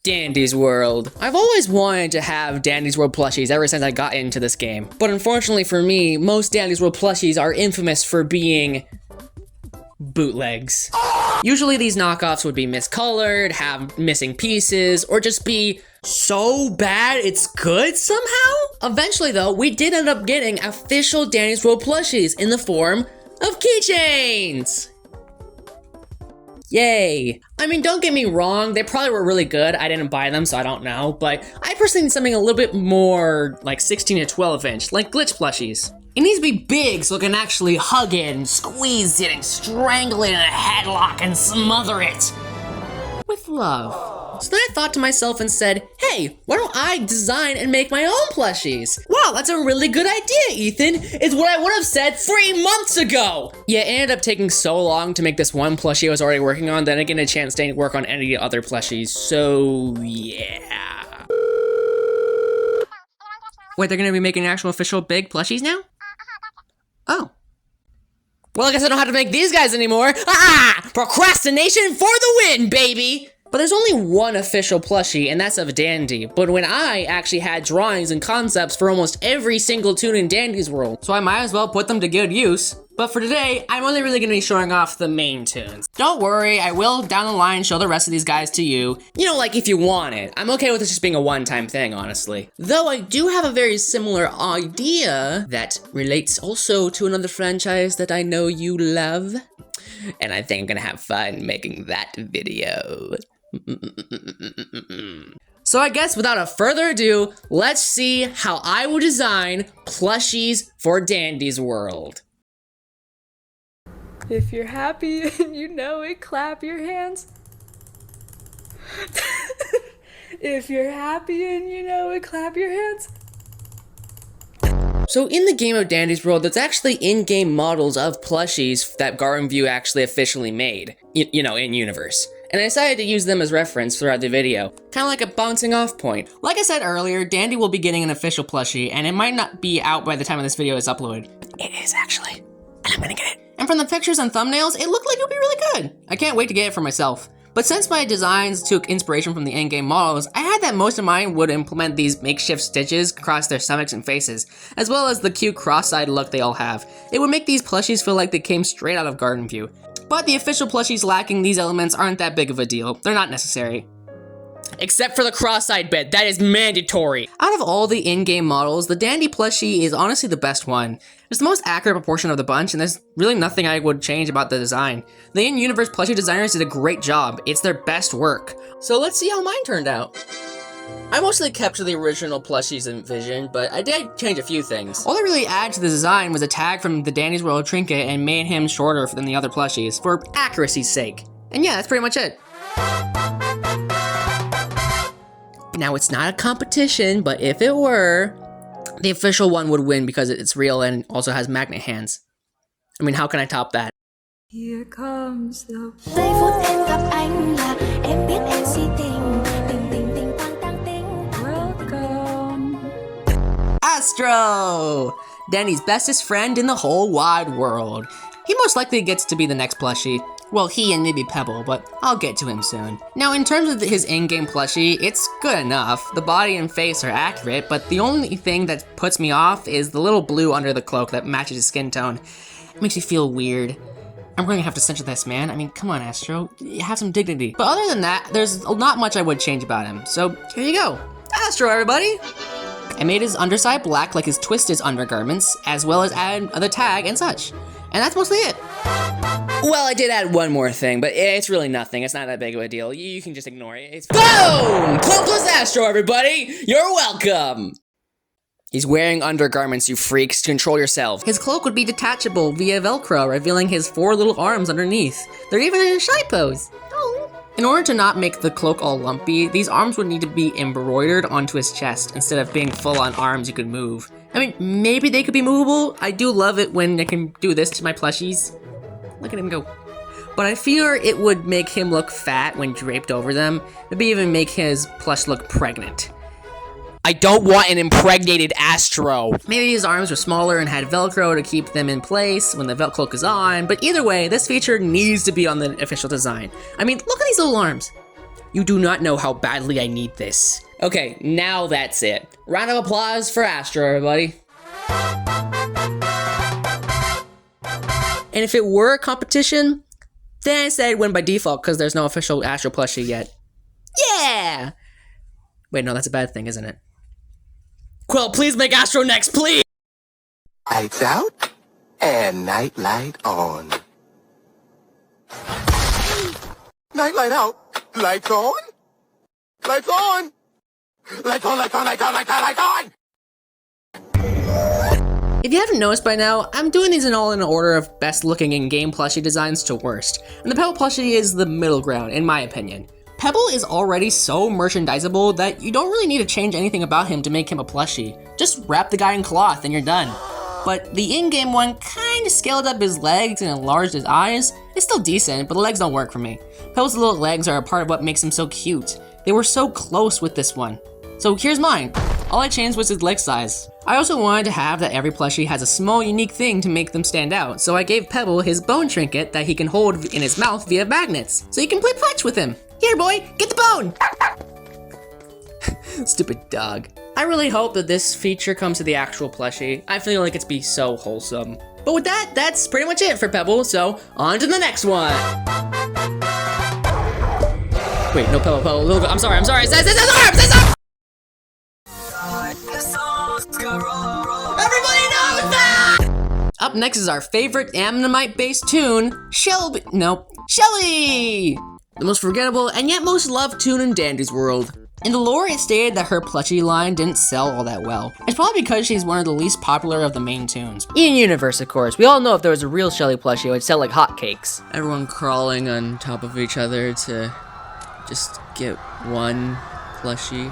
Dandy's World. I've always wanted to have Dandy's World plushies ever since I got into this game. But unfortunately for me, most Dandy's World plushies are infamous for being bootlegs. Usually these knockoffs would be miscolored, have missing pieces, or just be so bad it's good somehow? Eventually though, we did end up getting official Dandy's World plushies in the form of keychains! Yay. I mean, don't get me wrong, they probably were really good. I didn't buy them, so I don't know, but I personally need something a little bit more like 16 to 12 inch, like glitch plushies. It needs to be big so it can actually hug it and squeeze it and strangle it in a headlock and smother it with love. So then I thought to myself and said, hey, why don't I design and make my own plushies? Wow, that's a really good idea, Ethan. It's what I would have said 3 months ago. Yeah, it ended up taking so long to make this one plushie I was already working on that I didn't get a chance to work on any other plushies, so yeah. Wait, they're gonna be making actual official big plushies now? Oh. Well, I guess I don't have to make these guys anymore. Ah! Procrastination for the win, baby! But there's only one official plushie, and that's of Dandy. But when I actually had drawings and concepts for almost every single toon in Dandy's World, so I might as well put them to good use. But for today, I'm only really gonna be showing off the main toons. Don't worry, I will down the line show the rest of these guys to you. You know, like if you want it. I'm okay with this just being a one-time thing, honestly. Though I do have a very similar idea that relates also to another franchise that I know you love. And I think I'm gonna have fun making that video. So I guess without a further ado, let's see how I would design plushies for Dandy's World. If you're happy and you know it, clap your hands. If you're happy and you know it, clap your hands. So in the game of Dandy's World, there's actually in-game models of plushies that Garden View actually officially made, you know, in universe. And I decided to use them as reference throughout the video, kind of like a bouncing off point. Like I said earlier, Dandy will be getting an official plushie, and it might not be out by the time this video is uploaded. It is actually, and I'm gonna get it. And from the pictures and thumbnails, it looked like it would be really good. I can't wait to get it for myself. But since my designs took inspiration from the in-game models, I had that most of mine would implement these makeshift stitches across their stomachs and faces, as well as the cute cross-eyed look they all have. It would make these plushies feel like they came straight out of Garden View. But the official plushies lacking these elements aren't that big of a deal. They're not necessary. Except for the cross-eyed bit, that is mandatory. Out of all the in-game models, the Dandy plushie is honestly the best one. It's the most accurate proportion of the bunch, and there's really nothing I would change about the design. The in-universe plushie designers did a great job. It's their best work. So let's see how mine turned out. I mostly kept to the original plushies envisioned, but I did change a few things. All I really added to the design was a tag from the Dandy's World trinket and made him shorter than the other plushies, for accuracy's sake. And yeah, that's pretty much it. Now, it's not a competition, but if it were, the official one would win because it's real and also has magnet hands. I mean, how can I top that? Here comes the... Giây phút em gặp anh là em biết em si tình tình tình tình tăng tăng tình. Welcome. Astro! Danny's bestest friend in the whole wide world. He most likely gets to be the next plushie. Well, he and maybe Pebble, but I'll get to him soon. Now, in terms of his in-game plushie, it's good enough. The body and face are accurate, but the only thing that puts me off is the little blue under the cloak that matches his skin tone. It makes me feel weird. I'm going to have to censor this, man. I mean, come on, Astro. Have some dignity. But other than that, there's not much I would change about him. So, here you go. Astro, everybody! I made his underside black like his twisted undergarments, as well as added the tag and such. And that's mostly it. Well, I did add one more thing, but it's really nothing. It's not that big of a deal. You can just ignore it. It's boom! Cloakless Astro, everybody! You're welcome! He's wearing undergarments, you freaks. Control yourself. His cloak would be detachable via Velcro, revealing his 4 little arms underneath. They're even in a shy pose. Oh. In order to not make the cloak all lumpy, these arms would need to be embroidered onto his chest instead of being full-on arms you could move. I mean, maybe they could be movable. I do love it when I can do this to my plushies. Look at him go. But I fear it would make him look fat when draped over them. Maybe even make his plush look pregnant. I don't want an impregnated Astro. Maybe his arms were smaller and had Velcro to keep them in place when the cloak is on, but either way, this feature needs to be on the official design. I mean, look at these little arms. You do not know how badly I need this. Okay, now that's it. Round of applause for Astro, everybody. And if it were a competition, then I say I'd win by default because there's no official Astro plushie yet. Yeah! Wait, no, that's a bad thing, isn't it? Quill, please make Astro next, please! Lights out and night light on. Night light out. Lights on. Lights on. Lights on, lights on, lights on, lights on, lights on! If you haven't noticed by now, I'm doing these in order of best looking in-game plushie designs to worst. And the Pebble plushie is the middle ground, in my opinion. Pebble is already so merchandisable that you don't really need to change anything about him to make him a plushie. Just wrap the guy in cloth and you're done. But the in-game one kinda scaled up his legs and enlarged his eyes. It's still decent, but the legs don't work for me. Pebble's little legs are a part of what makes him so cute. They were so close with this one. So here's mine. All I changed was his leg size. I also wanted to have that every plushie has a small unique thing to make them stand out, so I gave Pebble his bone trinket that he can hold in his mouth via magnets, so you can play fetch with him. Here boy, get the bone! Stupid dog. I really hope that this feature comes to the actual plushie. I feel like it's be so wholesome. But with that, that's pretty much it for Pebble, so on to the next one. Wait, no, Pebble, little, I'm sorry, say arms! Everybody knows that! Up next is our favorite Ammonite-based Toon, Shelly! The most forgettable and yet most loved Toon in Dandy's world. In the lore, it stated that her plushie line didn't sell all that well. It's probably because she's one of the least popular of the main Toons. In universe, of course. We all know if there was a real Shelly plushie, it would sell like hotcakes. Everyone crawling on top of each other to just get one plushie.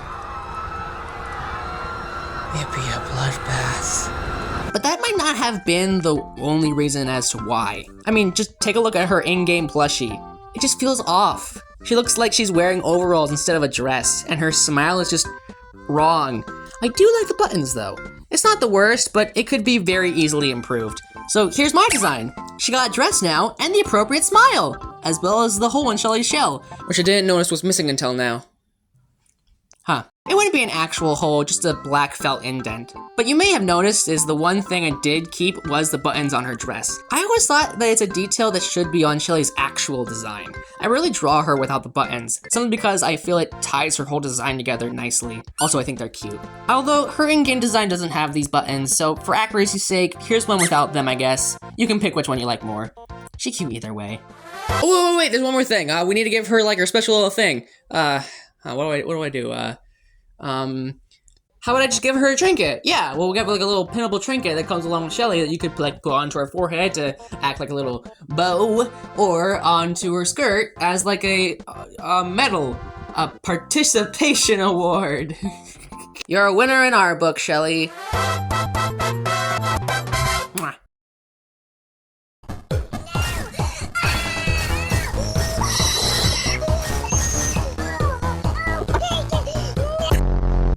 It'd be a bloodbath. But that might not have been the only reason as to why. I mean, just take a look at her in-game plushie. It just feels off. She looks like she's wearing overalls instead of a dress, and her smile is just wrong. I do like the buttons though. It's not the worst, but it could be very easily improved. So here's my design. She got a dress now, and the appropriate smile, as well as the hole in Shelly's shell, which I didn't notice was missing until now. Huh. It wouldn't be an actual hole, just a black felt indent. But you may have noticed is the one thing I did keep was the buttons on her dress. I always thought that it's a detail that should be on Shelly's actual design. I really draw her without the buttons, simply because I feel it ties her whole design together nicely. Also, I think they're cute. Although, her in-game design doesn't have these buttons, so for accuracy's sake, here's one without them, I guess. You can pick which one you like more. She's cute either way. Oh, wait, there's one more thing. We need to give her, like, her special little thing. What do I do? How about I just give her a trinket? Yeah, well, we'll give her like a little pinnable trinket that comes along with Shelly that you could like put onto her forehead to act like a little bow, or onto her skirt as like a medal, a participation award. You're a winner in our book, Shelly. Mwah.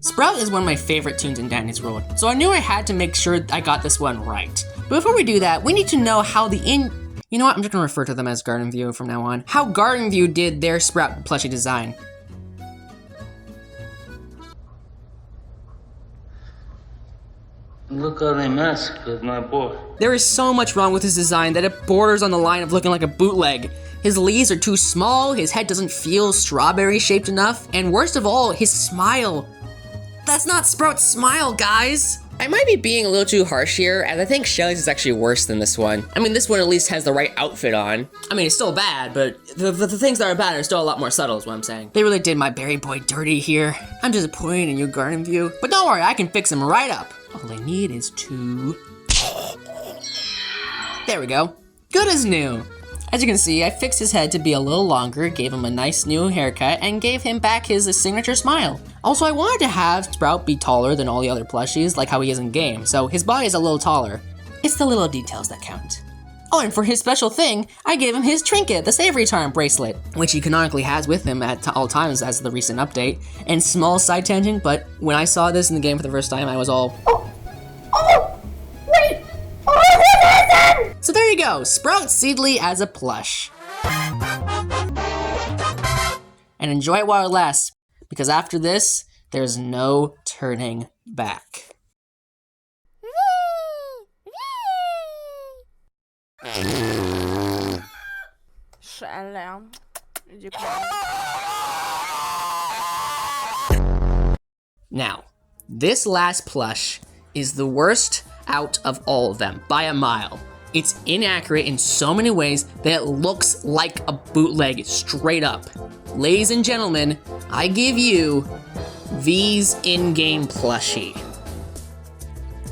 Sprout is one of my favorite Toons in Dandy's world, so I knew I had to make sure I got this one right. But before we do that, we need to know how you know what, I'm just gonna refer to them as Garden View from now on. How Garden View did their Sprout plushie design. Look how they mess with my boy. There is so much wrong with his design that it borders on the line of looking like a bootleg. His leaves are too small, his head doesn't feel strawberry shaped enough, and worst of all, his smile. That's not Sprout's smile, guys! I might be being a little too harsh here, and I think Shelly's is actually worse than this one. I mean, this one at least has the right outfit on. I mean, it's still bad, but the things that are bad are still a lot more subtle is what I'm saying. They really did my berry boy dirty here. I'm disappointed in you, Garden View. But don't worry, I can fix him right up. All I need is to... There we go. Good as new. As you can see, I fixed his head to be a little longer, gave him a nice new haircut, and gave him back his signature smile. Also, I wanted to have Sprout be taller than all the other plushies, like how he is in game, so his body is a little taller. It's the little details that count. Oh, and for his special thing, I gave him his trinket, the Savory Charm bracelet, which he canonically has with him at all times as the recent update. And small side tangent, but when I saw this in the game for the first time, I was all... Wait! So there you go, Sprout Seedly as a plush. and enjoy it while it lasts, because after this, there's no turning back. Shelly. Now, this last plush is the worst out of all of them by a mile. It's inaccurate in so many ways that it looks like a bootleg straight up. Ladies and gentlemen, I give you V's in-game plushie.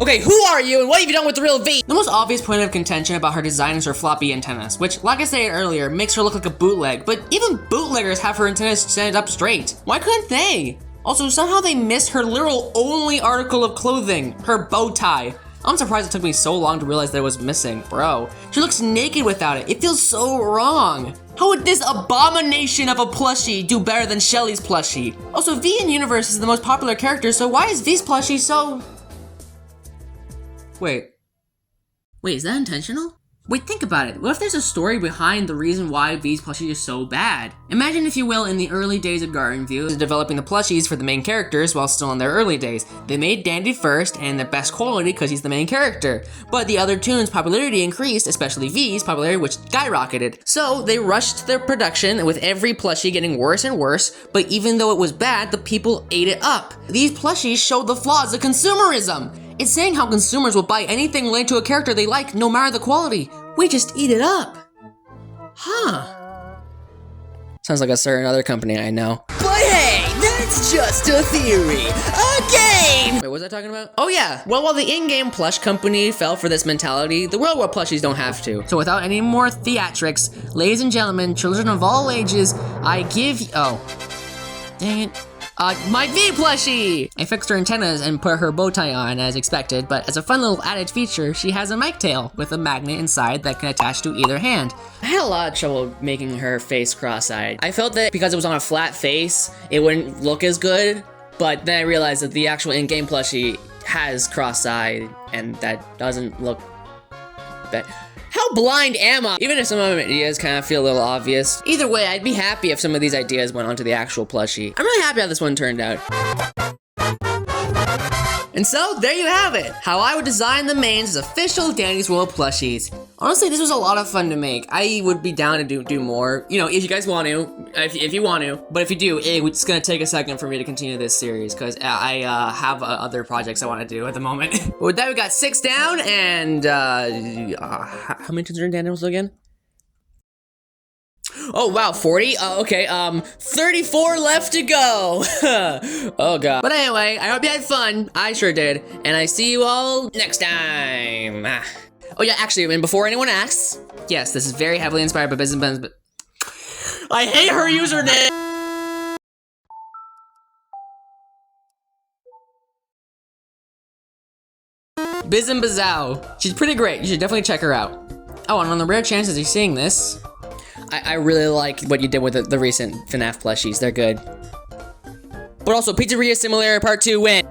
Okay, who are you and what have you done with the real V? The most obvious point of contention about her design is her floppy antennas, which, like I said earlier, makes her look like a bootleg, but even bootleggers have her antennas stand up straight. Why couldn't they? Also, somehow they missed her literal only article of clothing, her bow tie. I'm surprised it took me so long to realize that it was missing, bro. She looks naked without it. It feels so wrong. How would this abomination of a plushie do better than Shelly's plushie? Also, V in Universe is the most popular character, so why is V's plushie so... Wait, is that intentional? Wait, think about it. What if there's a story behind the reason why V's plushie is so bad? Imagine, if you will, in the early days of Garden View, developing the plushies for the main characters while still in their early days. They made Dandy first and the best quality because he's the main character. But the other Toons' popularity increased, especially V's popularity, which skyrocketed. So they rushed their production with every plushie getting worse and worse, but even though it was bad, the people ate it up. These plushies showed the flaws of consumerism. It's saying how consumers will buy anything related to a character they like, no matter the quality. We just eat it up. Huh. Sounds like a certain other company I know. But hey, that's just a theory. A game! Wait, what was I talking about? Oh yeah, well, while the in-game plush company fell for this mentality, the real world plushies don't have to. So without any more theatrics, ladies and gentlemen, children of all ages, I give you... Oh. Dang it. My V plushie! I fixed her antennas and put her bow tie on as expected, but as a fun little added feature, she has a mic tail with a magnet inside that can attach to either hand. I had a lot of trouble making her face cross-eyed. I felt that because it was on a flat face, it wouldn't look as good, but then I realized that the actual in-game plushie has cross-eyed, and that doesn't look bad. How blind am I? Even if some of my ideas kind of feel a little obvious. Either way, I'd be happy if some of these ideas went onto the actual plushie. I'm really happy how this one turned out. And so, there you have it! How I would design the mains as official Danny's World plushies. Honestly, this was a lot of fun to make. I would be down to do more. You know, if you guys want to, if you want to. But if you do, it's gonna take a second for me to continue this series, because I have other projects I want to do at the moment. But with that, we got 6 down, and how many turns are in Daniels again? Oh wow, 40? Okay, 34 left to go. Oh god. But anyway, I hope you had fun. I sure did. And I see you all next time. Oh yeah, actually, and before anyone asks, yes, this is very heavily inspired by Business but I hate her username! Biz and Bazow. She's pretty great. You should definitely check her out. Oh, and on the rare chances you're seeing this, I really like what you did with the recent FNAF plushies. They're good. But also, Pizzeria Simulator Part 2 win.